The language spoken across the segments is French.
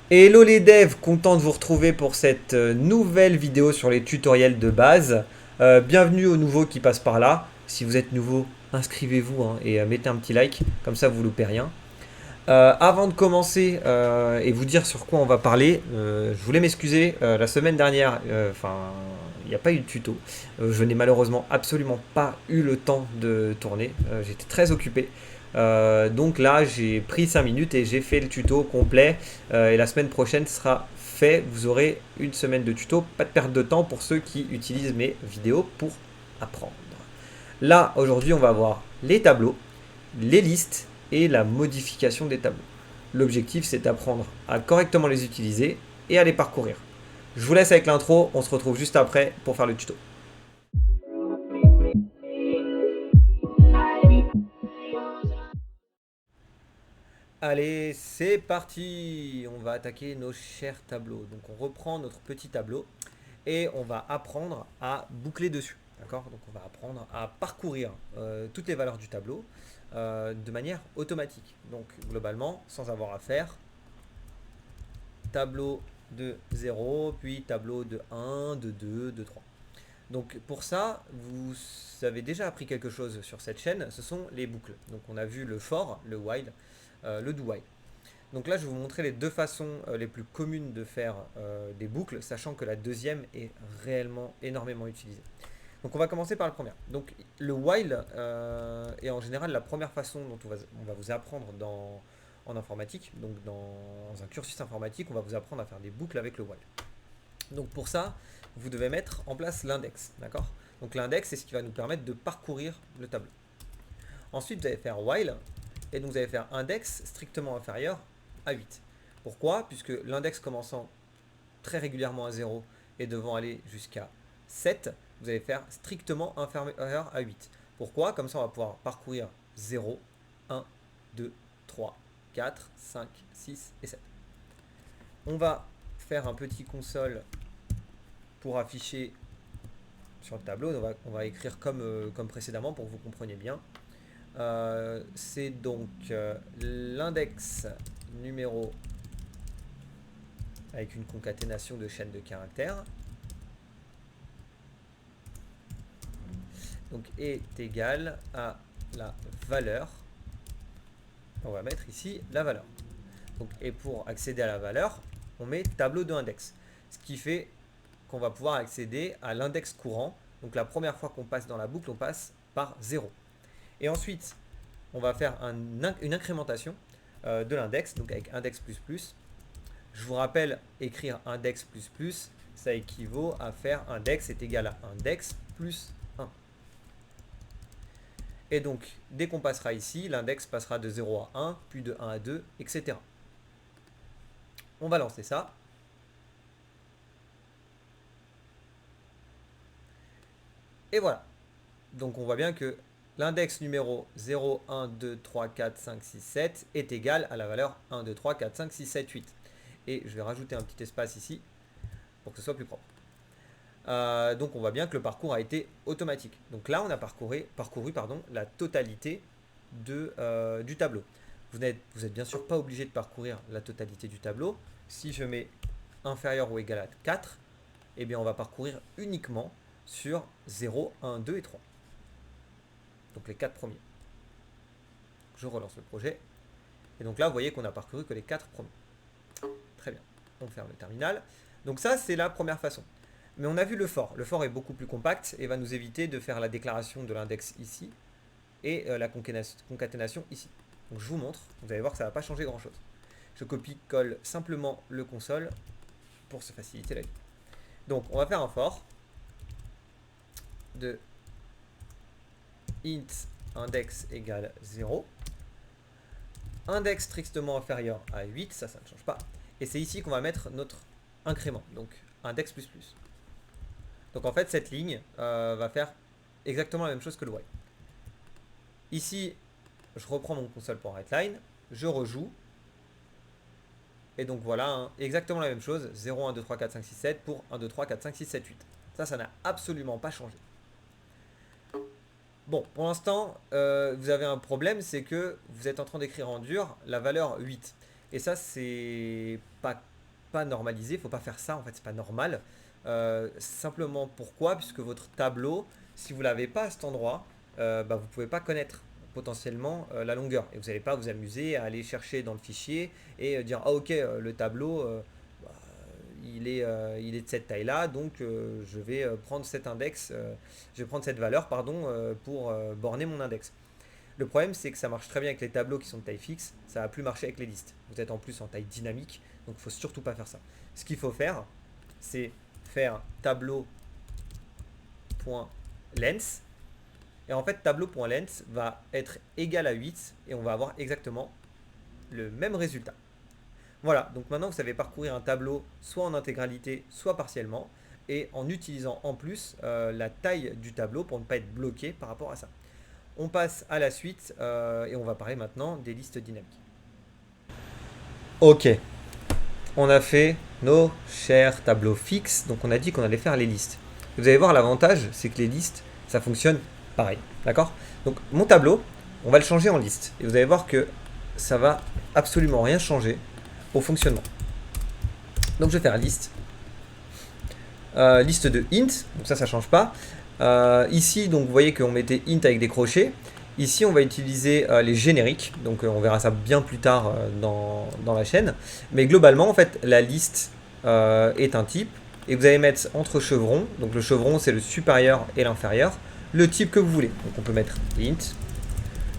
Hello les devs, content de vous retrouver pour cette nouvelle vidéo sur les tutoriels de base. Bienvenue aux nouveaux qui passent par là. Si vous êtes nouveau, inscrivez-vous hein, et mettez un petit like, comme ça vous loupez rien. Avant de commencer et vous dire sur quoi on va parler, je voulais m'excuser. La semaine dernière, il n'y a pas eu de tuto. Je n'ai malheureusement absolument pas eu le temps de tourner. J'étais très occupé. Donc là, j'ai pris 5 minutes et j'ai fait le tuto complet. Et la semaine prochaine sera fait. Vous aurez une semaine de tuto. Pas de perte de temps pour ceux qui utilisent mes vidéos pour apprendre. Là, aujourd'hui, on va voir les tableaux, les listes et la modification des tableaux. L'objectif, c'est d'apprendre à correctement les utiliser et à les parcourir. Je vous laisse avec l'intro, on se retrouve juste après pour faire le tuto. Allez, c'est parti. On va attaquer nos chers tableaux. Donc on reprend notre petit tableau et on va apprendre à boucler dessus. D'accord. Donc on va apprendre à parcourir toutes les valeurs du tableau de manière automatique. Donc globalement, sans avoir à faire tableau de 0, puis tableau de 1, de 2, de 3. Donc pour ça, vous avez déjà appris quelque chose sur cette chaîne, ce sont les boucles. Donc on a vu le for, le while, le do while. Donc là, je vais vous montrer les deux façons les plus communes de faire des boucles, sachant que la deuxième est réellement énormément utilisée. Donc on va commencer par la première. Donc le while est en général la première façon dont on va vous apprendre en informatique. Donc dans un cursus informatique, on va vous apprendre à faire des boucles avec le while. Donc pour ça, vous devez mettre en place l'index. D'accord. Donc l'index, c'est ce qui va nous permettre de parcourir le tableau. Ensuite, vous allez faire while, et donc vous allez faire index strictement inférieur à 8. Pourquoi? Puisque l'index commençant très régulièrement à 0 et devant aller jusqu'à 7, vous allez faire strictement inférieur à 8. Pourquoi? Comme ça, on va pouvoir parcourir 0, 1, 2, 3, 4, 5, 6 et 7. On va faire un petit console pour afficher sur le tableau. On va écrire comme précédemment pour que vous compreniez bien. C'est donc l'index numéro avec une concaténation de chaînes de caractères. Donc est égal à la valeur. On va mettre ici la valeur. Donc, et pour accéder à la valeur, on met tableau de index. Ce qui fait qu'on va pouvoir accéder à l'index courant. Donc la première fois qu'on passe dans la boucle, on passe par 0. Et ensuite, on va faire une incrémentation de l'index, donc avec index plus plus. Je vous rappelle, écrire index plus plus, ça équivaut à faire index est égal à index plus 1. Et donc, dès qu'on passera ici, l'index passera de 0 à 1, puis de 1 à 2, etc. On va lancer ça. Et voilà. Donc on voit bien que l'index numéro 0, 1, 2, 3, 4, 5, 6, 7 est égal à la valeur 1, 2, 3, 4, 5, 6, 7, 8. Et je vais rajouter un petit espace ici pour que ce soit plus propre. Donc on voit bien que le parcours a été automatique. Donc là on a parcouru la totalité du tableau. Vous n'êtes bien sûr pas obligé de parcourir la totalité du tableau. Si je mets inférieur ou égal à 4, eh bien on va parcourir uniquement sur 0, 1, 2 et 3. Donc les 4 premiers. Je relance le projet. Et donc là, vous voyez qu'on a parcouru que les 4 premiers. Très bien. On ferme le terminal. Donc ça, c'est la première façon. Mais on a vu le for. Le for est beaucoup plus compact et va nous éviter de faire la déclaration de l'index ici et la concaténation ici. Donc je vous montre. Vous allez voir que ça ne va pas changer grand-chose. Je copie-colle simplement le console pour se faciliter la vie. Donc on va faire un for de int index égale 0. Index strictement inférieur à 8, ça ne change pas. Et c'est ici qu'on va mettre notre incrément, donc index plus plus. Donc en fait, cette ligne va faire exactement la même chose que le while. Ici, je reprends mon console.writeLine, je rejoue. Et donc voilà, hein, exactement la même chose, 0, 1, 2, 3, 4, 5, 6, 7 pour 1, 2, 3, 4, 5, 6, 7, 8. Ça n'a absolument pas changé. Bon, pour l'instant, vous avez un problème, c'est que vous êtes en train d'écrire en dur la valeur 8. Et ça, c'est pas pas normaliser, il ne faut pas faire ça, en fait, c'est pas normal. Simplement pourquoi? Puisque votre tableau, si vous ne l'avez pas à cet endroit, vous ne pouvez pas connaître potentiellement la longueur. Et vous n'allez pas vous amuser à aller chercher dans le fichier et dire, ah ok, le tableau, bah, il est de cette taille-là, donc je vais prendre cet index, je vais prendre cette valeur, pardon, pour borner mon index. Le problème, c'est que ça marche très bien avec les tableaux qui sont de taille fixe, ça va plus marcher avec les listes. Vous êtes en plus en taille dynamique, donc il ne faut surtout pas faire ça. Ce qu'il faut faire, c'est faire tableau.length. Et en fait, tableau.length va être égal à 8 et on va avoir exactement le même résultat. Voilà, donc maintenant vous savez parcourir un tableau soit en intégralité, soit partiellement, et en utilisant en plus la taille du tableau pour ne pas être bloqué par rapport à ça. On passe à la suite et on va parler maintenant des listes dynamiques. Ok, on a fait nos chers tableaux fixes, donc on a dit qu'on allait faire les listes. Vous allez voir, l'avantage, c'est que les listes, ça fonctionne pareil, d'accord? Donc mon tableau, on va le changer en liste, et vous allez voir que ça va absolument rien changer au fonctionnement. Donc je vais faire liste. Liste de int, donc ça change pas. Ici, donc vous voyez qu'on mettait int avec des crochets. Ici, on va utiliser les génériques, donc on verra ça bien plus tard dans la chaîne. Mais globalement, en fait, la liste est un type, et vous allez mettre entre chevrons, donc le chevron c'est le supérieur et l'inférieur, le type que vous voulez. Donc on peut mettre int,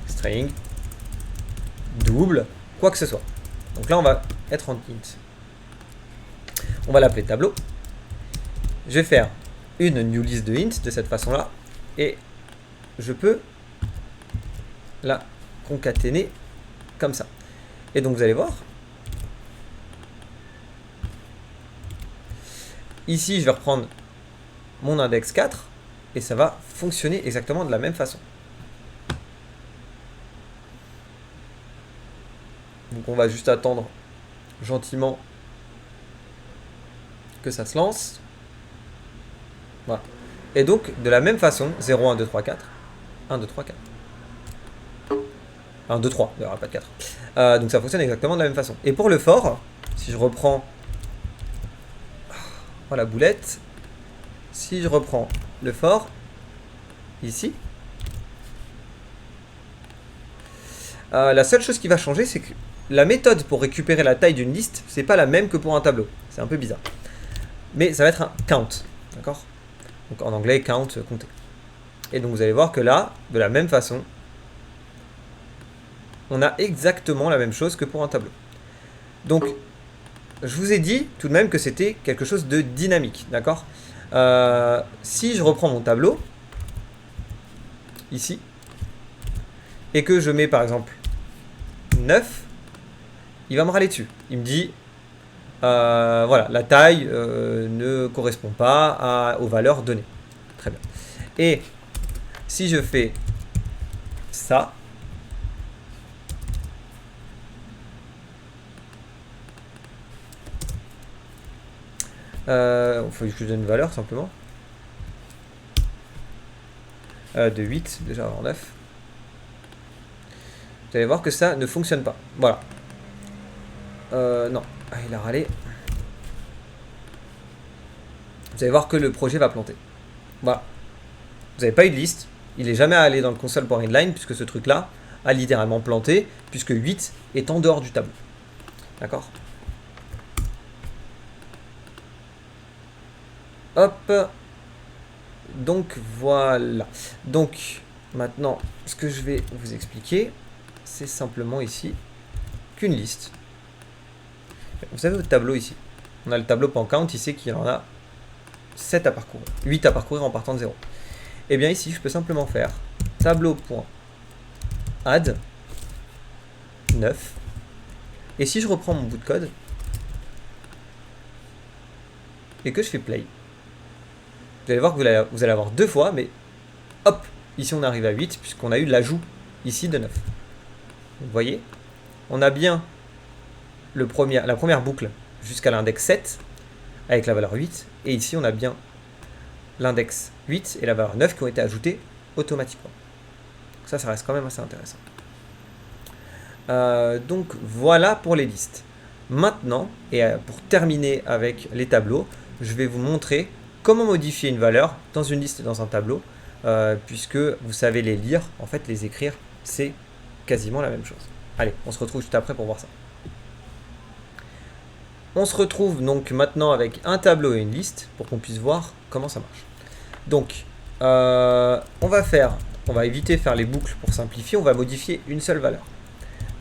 string, double, quoi que ce soit. Donc là, on va être en int. On va l'appeler tableau. Je vais faire une new list de int de cette façon-là. Et je peux la concaténer comme ça. Et donc, vous allez voir. Ici, je vais reprendre mon index 4. Et ça va fonctionner exactement de la même façon. Donc, on va juste attendre gentiment que ça se lance. Voilà. Et donc, de la même façon, 0, 1, 2, 3, 4. 1, 2, 3, 4. 1, 2, 3, il n'y aura pas de 4. Donc ça fonctionne exactement de la même façon. Et pour le for, si je reprends la boulette, si je reprends le for, ici, la seule chose qui va changer, c'est que la méthode pour récupérer la taille d'une liste, c'est pas la même que pour un tableau. C'est un peu bizarre. Mais ça va être un count, d'accord? Donc en anglais, count, compter. Et donc vous allez voir que là, de la même façon, on a exactement la même chose que pour un tableau. Donc, je vous ai dit tout de même que c'était quelque chose de dynamique, d'accord? Si je reprends mon tableau, ici, et que je mets par exemple 9, il va me râler dessus. Il me dit, voilà, la taille ne correspond pas aux valeurs données. Très bien. Et si je fais ça, il faut que je donne une valeur simplement. De 8, déjà avant 9. Vous allez voir que ça ne fonctionne pas. Voilà. Non. Ah, il a râlé. Vous allez voir que le projet va planter. Voilà. Vous n'avez pas eu de liste. Il n'est jamais allé dans le console.readline puisque ce truc-là a littéralement planté puisque 8 est en dehors du tableau. D'accord? Hop. Donc voilà. Donc maintenant, ce que je vais vous expliquer, c'est simplement ici qu'une liste. Vous savez votre tableau ici. On a le tableau.count ici qui en a 7 à parcourir. 8 à parcourir en partant de 0. Et bien ici, je peux simplement faire tableau.add 9. Et si je reprends mon bout de code et que je fais play, vous allez voir que vous allez avoir deux fois, mais hop, ici on arrive à 8 puisqu'on a eu l'ajout ici de 9. Vous voyez, on a bien la première boucle jusqu'à l'index 7 avec la valeur 8. Et ici on a bien l'index 8 et la valeur 9 qui ont été ajoutés automatiquement. Ça reste quand même assez intéressant. Donc voilà pour les listes. Maintenant, et pour terminer avec les tableaux, je vais vous montrer comment modifier une valeur dans une liste et dans un tableau, puisque vous savez les lire, en fait les écrire, c'est quasiment la même chose. Allez, on se retrouve juste après pour voir ça. On se retrouve donc maintenant avec un tableau et une liste pour qu'on puisse voir comment ça marche. Donc, on va éviter de faire les boucles pour simplifier, on va modifier une seule valeur.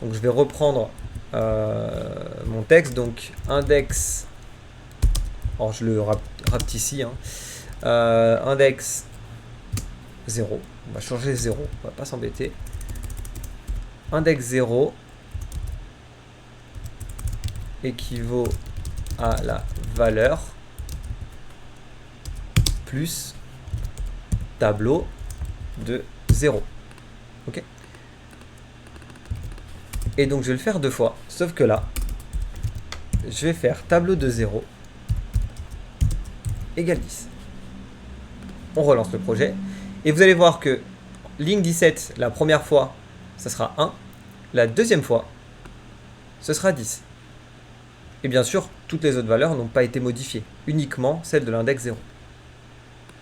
Donc je vais reprendre mon texte, donc index, alors je le rapetissis, hein, index 0, on va changer 0, on va pas s'embêter. Index 0 équivaut à la valeur plus tableau de 0. Ok. Et donc je vais le faire deux fois, sauf que là, je vais faire tableau de 0 égale 10. On relance le projet. Et vous allez voir que ligne 17, la première fois, ça sera 1. La deuxième fois, ce sera 10. Et bien sûr, toutes les autres valeurs n'ont pas été modifiées, uniquement celle de l'index 0.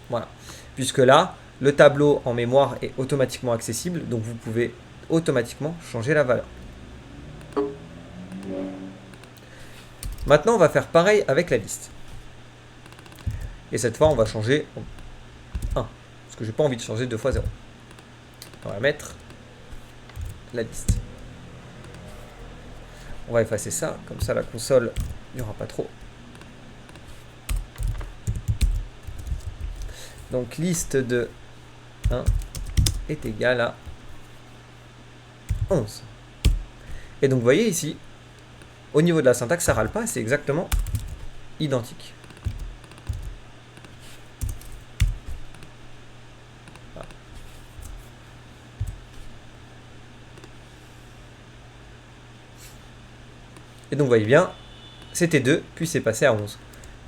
Voilà. Puisque là, le tableau en mémoire est automatiquement accessible, donc vous pouvez automatiquement changer la valeur. Maintenant, on va faire pareil avec la liste. Et cette fois, on va changer en 1, parce que je n'ai pas envie de changer 2 fois 0. On va mettre la liste. On va effacer ça, comme ça la console, il n'y aura pas trop. Donc liste de 1 est égale à 11. Et donc vous voyez ici, au niveau de la syntaxe, ça râle pas, c'est exactement identique. Voilà. Et donc vous voyez bien, c'était 2, puis c'est passé à 11.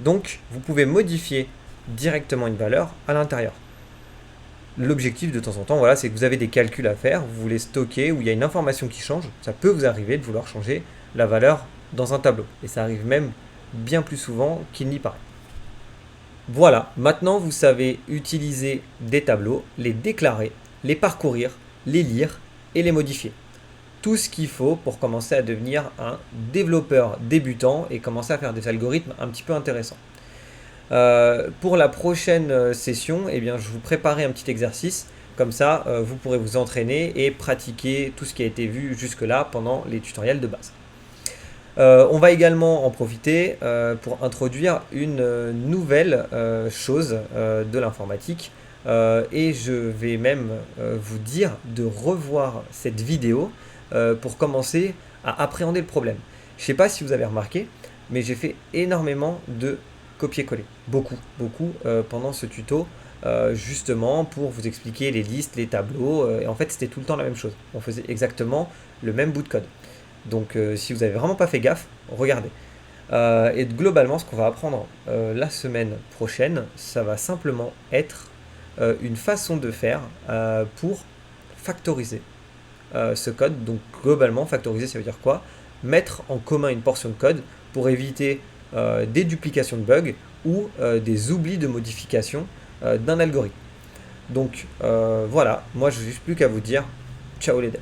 Donc vous pouvez modifier directement une valeur à l'intérieur. L'objectif de temps en temps, voilà, c'est que vous avez des calculs à faire, vous voulez stocker, où il y a une information qui change, ça peut vous arriver de vouloir changer la valeur dans un tableau. Et ça arrive même bien plus souvent qu'il n'y paraît. Voilà, maintenant vous savez utiliser des tableaux, les déclarer, les parcourir, les lire et les modifier. Tout ce qu'il faut pour commencer à devenir un développeur débutant et commencer à faire des algorithmes un petit peu intéressants. Pour la prochaine session, eh bien, je vous préparerai un petit exercice. Comme ça, vous pourrez vous entraîner et pratiquer tout ce qui a été vu jusque-là pendant les tutoriels de base. On va également en profiter pour introduire une nouvelle chose de l'informatique. Et je vais même vous dire de revoir cette vidéo pour commencer à appréhender le problème. Je ne sais pas si vous avez remarqué, mais j'ai fait énormément de copier-coller. Beaucoup pendant ce tuto, justement pour vous expliquer les listes, les tableaux. Et en fait, c'était tout le temps la même chose. On faisait exactement le même bout de code. Donc si vous n'avez vraiment pas fait gaffe, regardez. Et globalement, ce qu'on va apprendre la semaine prochaine, ça va simplement être une façon de faire pour factoriser ce code. Donc globalement, factoriser, ça veut dire quoi? Mettre en commun une portion de code pour éviter des duplications de bugs ou des oublis de modification d'un algorithme. Donc voilà, moi je n'ai juste plus qu'à vous dire ciao les devs.